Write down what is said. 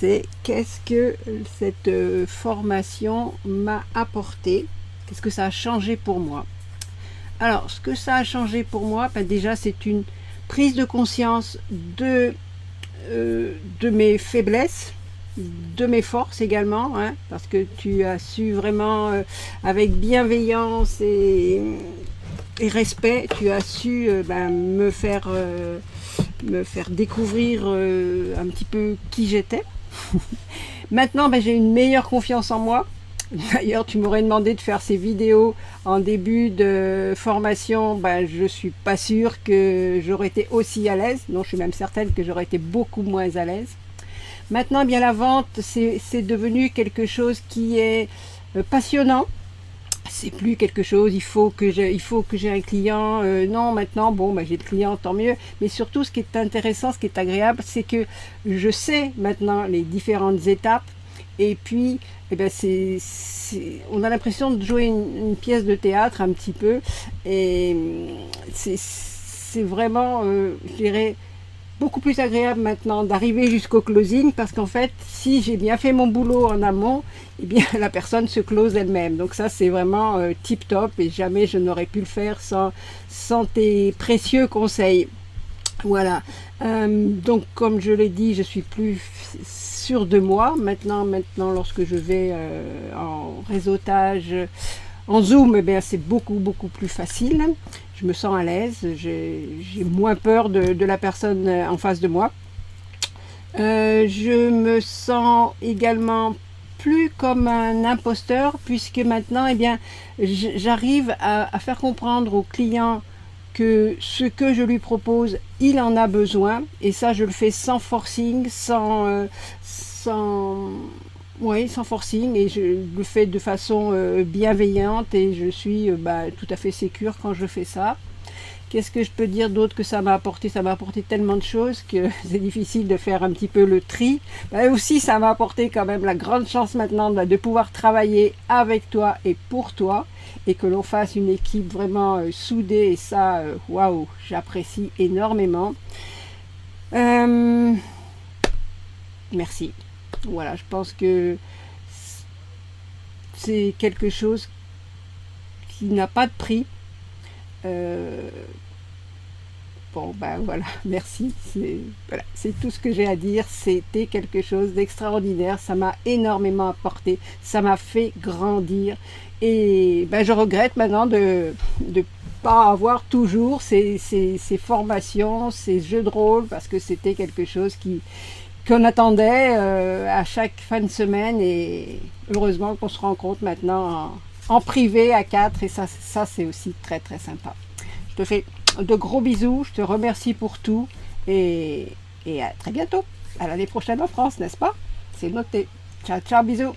c'est qu'est-ce que cette formation m'a apporté, qu'est-ce que ça a changé pour moi. Alors, ce que ça a changé pour moi, ben déjà, c'est une prise de conscience de mes faiblesses, de mes forces également, hein, parce que tu as su vraiment, avec bienveillance et respect, tu as su me faire découvrir un petit peu qui j'étais. Maintenant, j'ai une meilleure confiance en moi. D'ailleurs, tu m'aurais demandé de faire ces vidéos en début de formation. Je ne suis pas sûre que j'aurais été aussi à l'aise. Non, je suis même certaine que j'aurais été beaucoup moins à l'aise. Maintenant, la vente, c'est devenu quelque chose qui est passionnant. C'est plus quelque chose, il faut que j'ai un client. Non, maintenant, j'ai le client, tant mieux. Mais surtout, ce qui est intéressant, ce qui est agréable, c'est que je sais maintenant les différentes étapes. Et puis, on a l'impression de jouer une pièce de théâtre un petit peu. Et c'est vraiment, je dirais, beaucoup plus agréable maintenant d'arriver jusqu'au closing, parce qu'en fait, si j'ai bien fait mon boulot en amont, la personne se close elle-même. Donc ça, c'est vraiment tip top, et jamais je n'aurais pu le faire sans tes précieux conseils. Voilà. Donc, comme je l'ai dit, je suis plus sûre de moi. Maintenant, lorsque je vais en réseautage, en Zoom, c'est beaucoup plus facile. Je me sens à l'aise, j'ai moins peur de la personne en face de moi. Je me sens également plus comme un imposteur, puisque maintenant, j'arrive à faire comprendre au client que ce que je lui propose, il en a besoin. Et ça, je le fais sans forcing, sans forcing, et je le fais de façon bienveillante, et je suis tout à fait sécure quand je fais ça. Qu'est-ce que je peux dire d'autre que ça m'a apporté? Ça m'a apporté tellement de choses que c'est difficile de faire un petit peu le tri. Aussi, ça m'a apporté quand même la grande chance maintenant de pouvoir travailler avec toi et pour toi, et que l'on fasse une équipe vraiment soudée, et ça, waouh, j'apprécie énormément. Merci. Voilà, je pense que c'est quelque chose qui n'a pas de prix. Voilà, merci. C'est tout ce que j'ai à dire. C'était quelque chose d'extraordinaire. Ça m'a énormément apporté. Ça m'a fait grandir. Et je regrette maintenant de pas avoir toujours ces formations, ces jeux de rôle, parce que c'était quelque chose qu'on attendait à chaque fin de semaine, et heureusement qu'on se rencontre maintenant en privé à 4, et ça c'est aussi très sympa. Je te fais de gros bisous, je te remercie pour tout, et à très bientôt, à l'année prochaine en France, n'est-ce pas? C'est noté. Ciao, bisous.